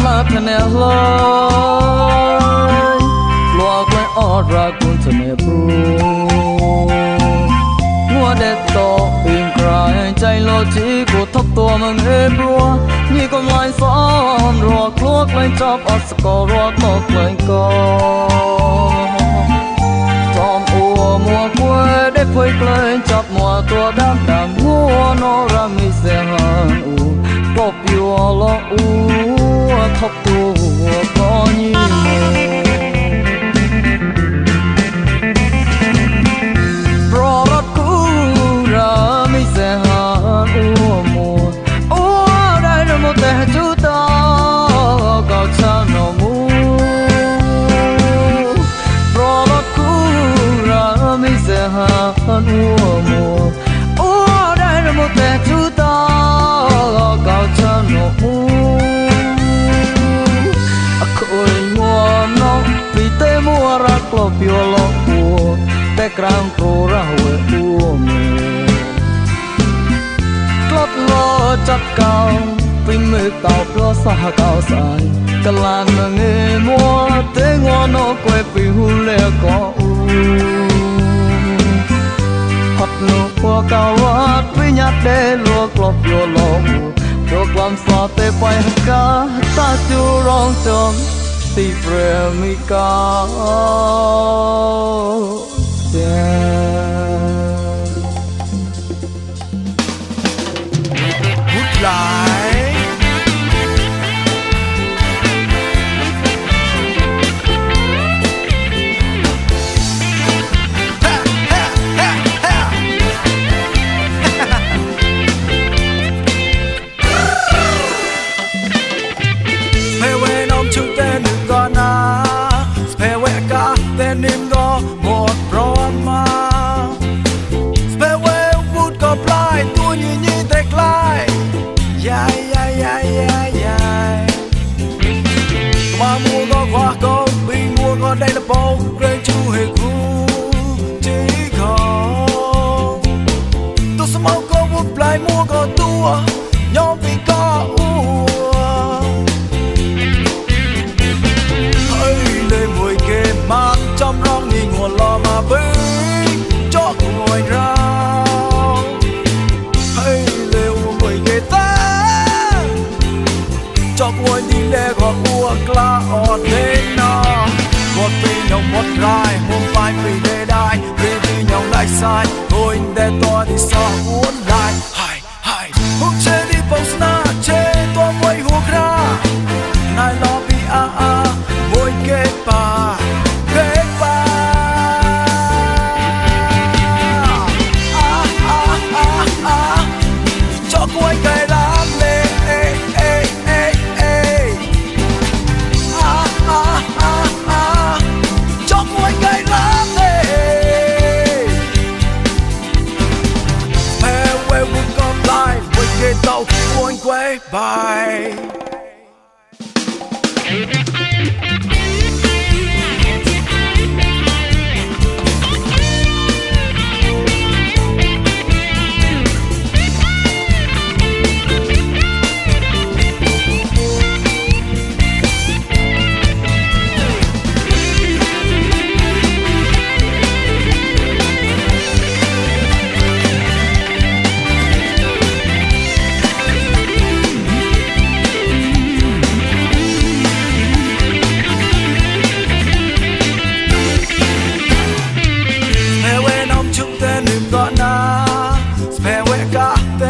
la pene lo lo quen ora kun tene bru mua de to in cry chai lo chi ko thop to mang e bru ni kom lai som ro klok lai chop os ko ro to lai ko tom o mua quê để phơi lên chop mua tua đam đam mua no ra mi se han u pop yo lo u thop tu có như pro rót cũ ra mi se han u mua u đây là một tệ chú ta cao cha nó mu pro rót cũ ra mi se han u mua u đây là một tệ chú ta cao cha nó mu mua ra clo piolo u te kram pro ra we u me clot lo chặt cao pin mực tàu pro sa cao sai kalan nge mua te ngono quê pi hu le ko u hot no po cao wat pi nhát de lo clo piolo u pro klam sa te pai ka ta chu rong chom ti premica good life nim go một Roma Spare wood go fly tu nhị nhị tech lại yeah mà mua go qua go bình mua go đây là bao grey chu hề khu chỉ không tu sắm áo go wood fly mua go tua nhóm bị có mang trong rong đi ngồi lo mà với cho ngồi ra hay lêu người ghê ta cho ngồi đi lê gọi mua cla on thế nào một phi nhông một rai một vai phi đê đai phi nhông lại sai thôi để to đi so uốn lại hai hút chê đi bông sna chê to môi hút ra này lo bị môi ghê bà tàu cuốn quay bài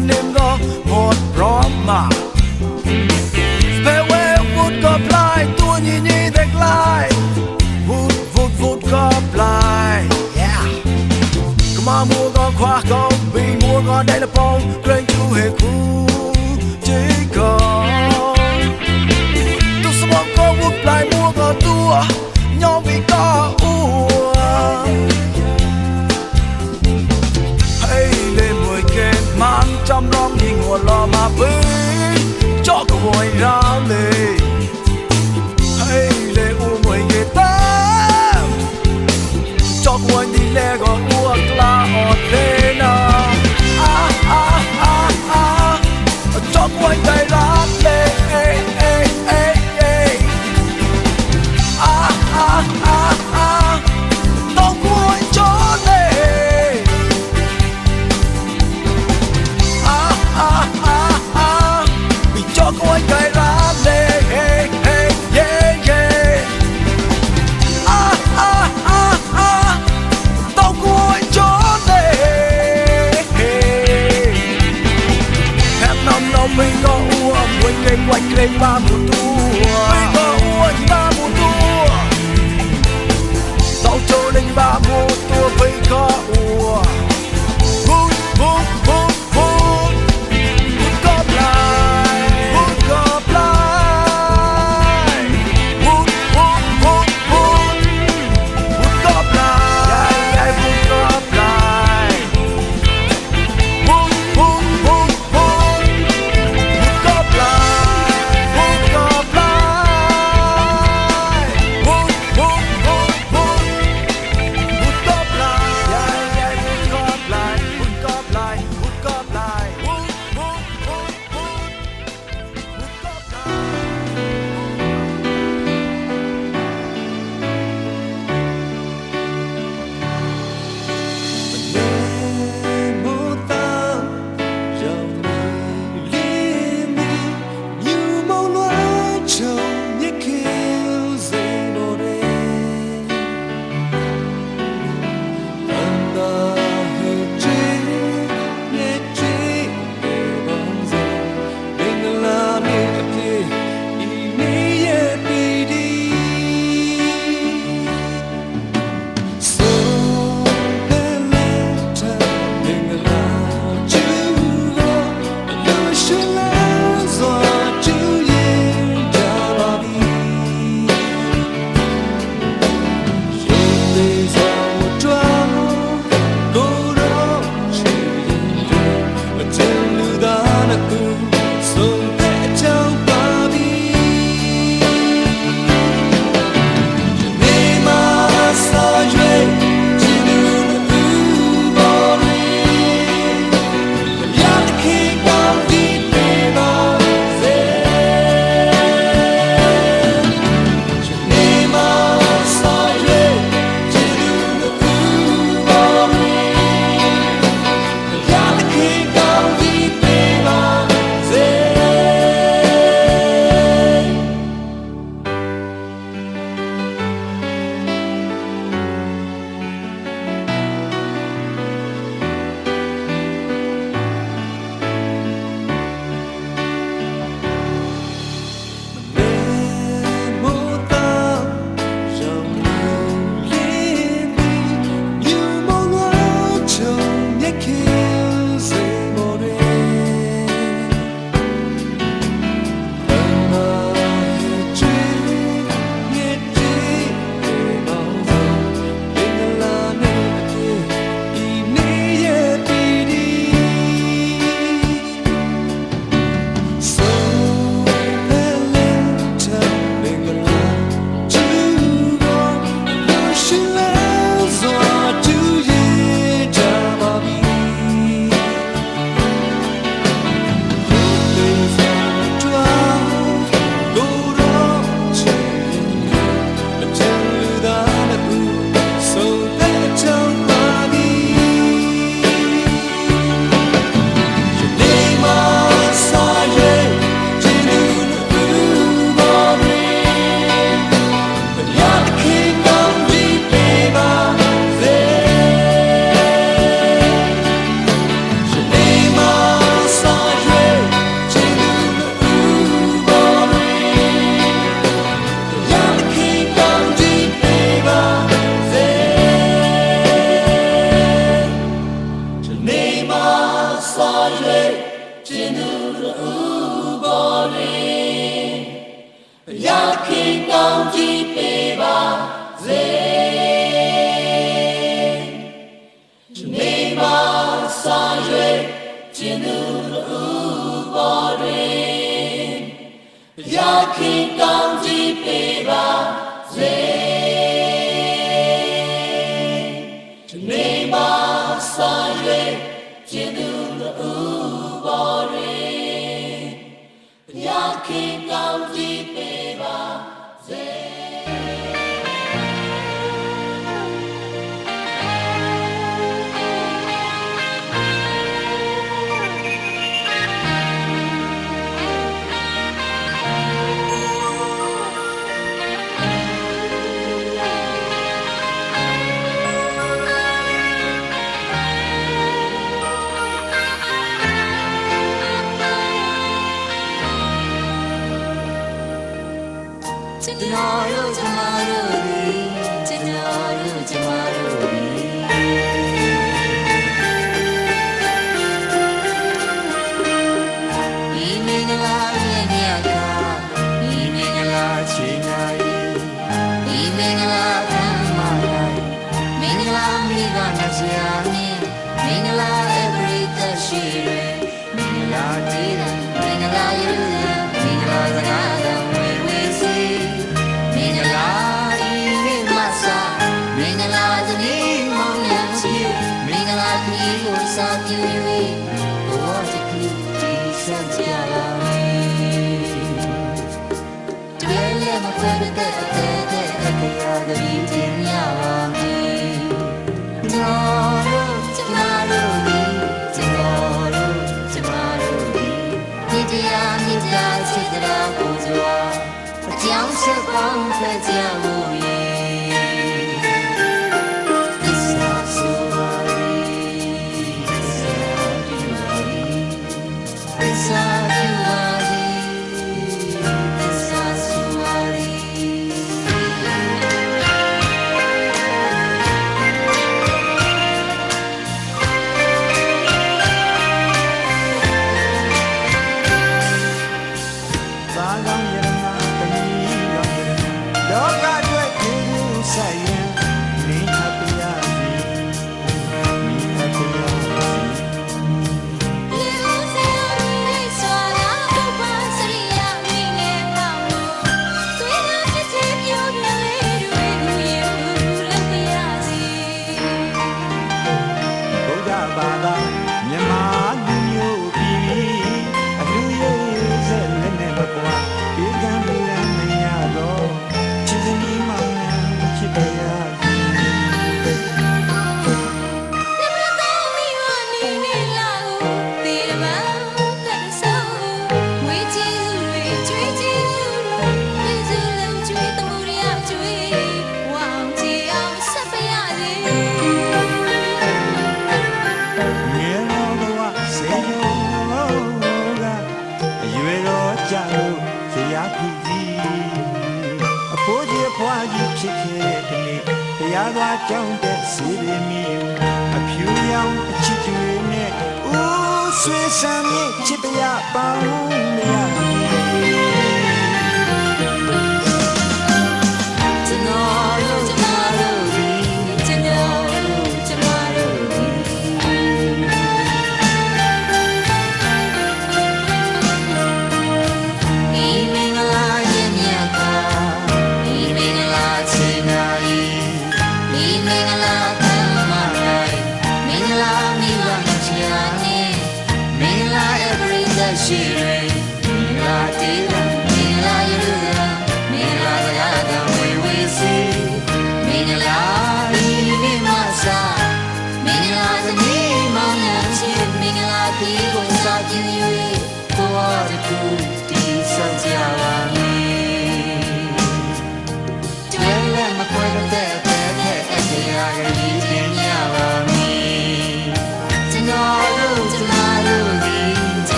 nim go một Roma Spare wood go fly tu nhị nhị tech lại wood go fly yeah mà mua go khoa go vì mua go đây là bao grey chu hề khu chỉ còn tu sắm go wood fly mua go tua nhóm bị có mang trong rong đi ngồi lo mà với cho cô ngồi ra lề hay lề u người ghê ta cho cô đi lề gọi mua cla ọt thế nào cho cô đầy ra lề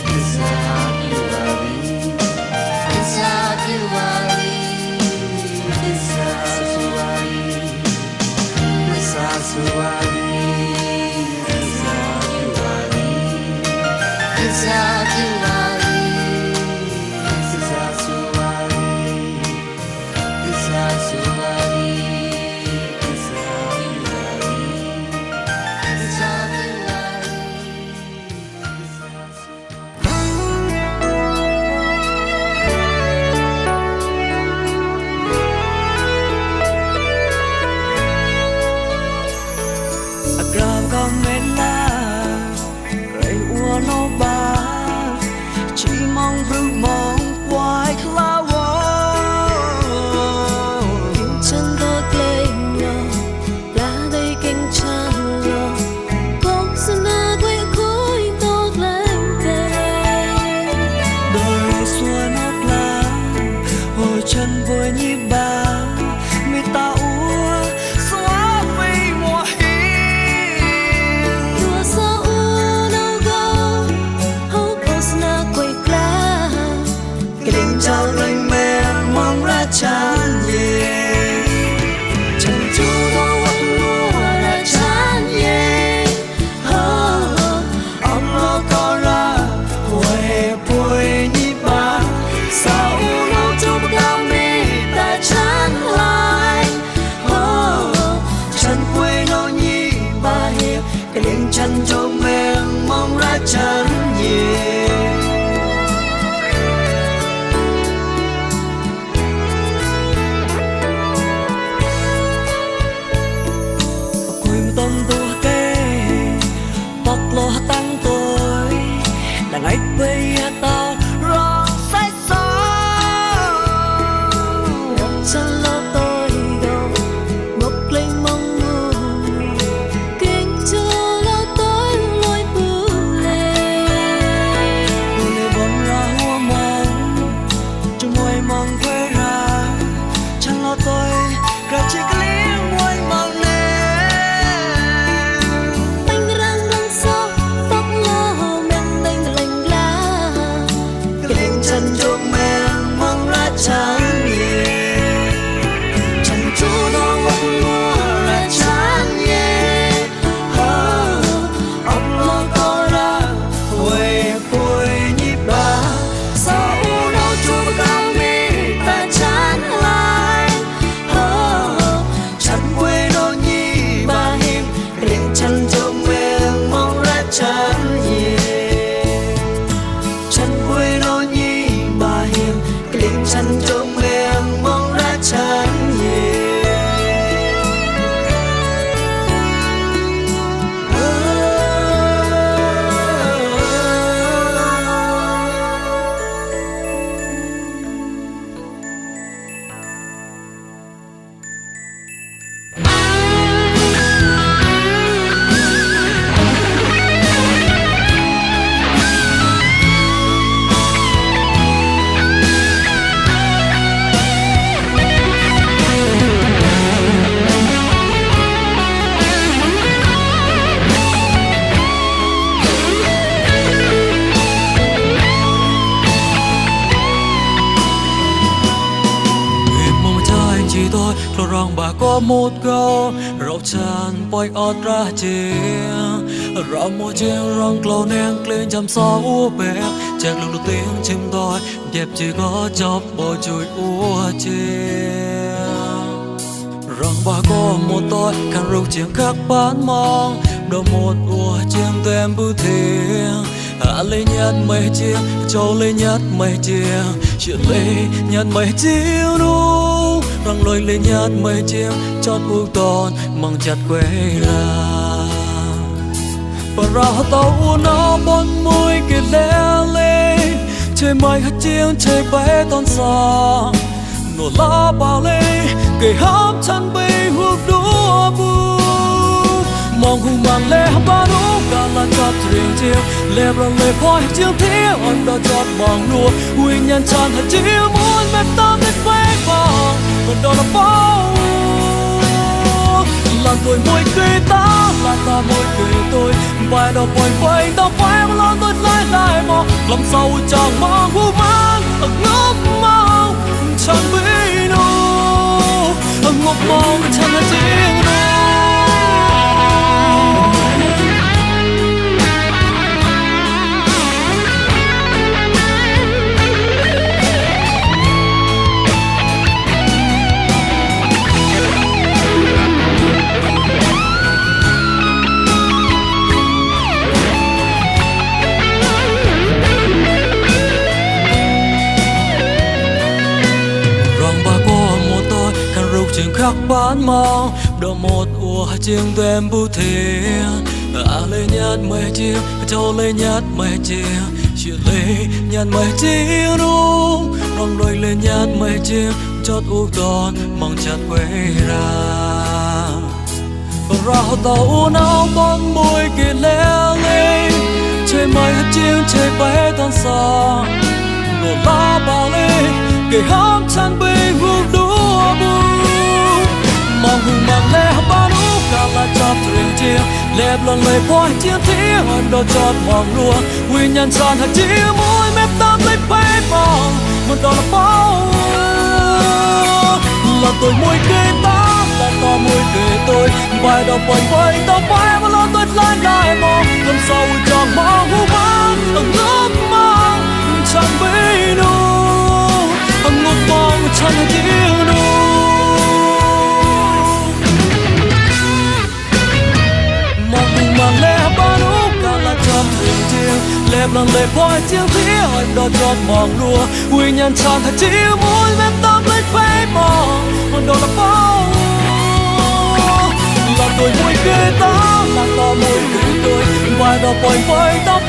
This is con mến la rây ua nó ba chỉ mong rước mong quay cloud chân đôi lên nhỏ lá đây kinh chân nhỏ cốc xin na quay khối tốt lên thế đôi xua nót lá hồi chân vui như ba mi ta ua xóa vì mùa hiên đua sao u đâu go hấu cô xin na quay lá cái đình trao rơi mềm mong ra chán nhẹ chân chú đâu quất lúa là chán nhẹ ông lo có ra huệ bùi như ba sao lâu trong cao mi ta chán lại chân quê nó như ba hiệp cái đình chân cho mềm mong ra chán nhẹ tâm tua kê bọc lo tăng tôi là ngày bây tao rong say sóng chân lo tôi đâu ngốc lên mong mùi kinh chưa lo tôi lối bưu lê tôi lấy bóng ra hoa mong trong môi mong quê ra chẳng lo tôi ra chỉ có liếng môi mong chân chuột men mong ra chán nhẹ chân chú nó quất lúa là chán nhẹ ông lo có ra huệ bùi như ba sao u đâu chua cao mi ta chán lại chân quê nó như ba hiểm liền chân chuột men mong ra chán nhẹ chân quê nó như ba hiểm liền chân chuột men mong ra chán nhẹ chỉ tôi lo rằng bà có một câu rau tràn bôi ọt ra chiêng rau một chiêng rong clau neng lên chăm sóc u bé chẹt lục tiếng chim tôi đẹp chỉ có chóp bồi chui u chiêng rằng bà có một tôi khăn rau chiêng khác bán mong đồ một u chiêng tem bưu thiêng lên nhát mây chiêng châu lên nhát mây chiêng chuyện lên nhát mây chiêng nu răng lôi lên nhát mây chiêng chót u tòn mang chặt quê ra và ra tàu nó bon môi kề lê lê chơi mây hát chiêng chơi bé ton sa nổ lá bao lê kề hám chân bay hụt đua bu mong hùng mang lê hám ba đu cả là chót riêng chiêng lê răng lê phoi chiêng thế on đó chót mong đua huy nhân chan hát chiêng muốn mẹ ta biết quê vòng còn đó là bao là tôi môi cười ta là ta môi cười tôi vài đọc quanh quanh ta phải mà lo tôi lại mò lòng sâu chẳng mong vu mang ngốc mong chẳng biết đâu ngốc mong chẳng là tiếng đâu khắc bán mong đợi một ua chiêng tem bưu thiêng lê nhát mày chia cho lê nhát mày chia chia lê nhát mày chia đúng rong đôi lê nhát mày chia chót u đòn mong chặt quay ra rào tàu nao con môi kỳ lê lê chơi mày chiêng chơi bé tan xa nổ la bà lê kể hám chăn bình hương đua bu mong hùng mang lê ba nú cả là chót thuyền chia lẹp lần lê phôi chia thía hơn đôi chót mong lùa quy nhân san hạt chia môi mép tam lấy bé mong một đòn là bao là tôi môi kê ta là to môi kê tôi vài đầu quanh vây tao bay mà lo tôi lại lại mong lần sau chọn mong hú mang ẩn ước mang chẳng biết đâu ẩn ước mong chẳng hiểu đâu mong mà lẽ ba lúc cả là chọn thuyền chiều lẹp lần lẹp phôi chiều phía hỏi đó chọn mong lùa quy nhân chọn thật chiều môi mép tâm lấy phê mong còn đó là bao là tôi môi kê ta là to môi kê tôi vài đầu quanh vây ta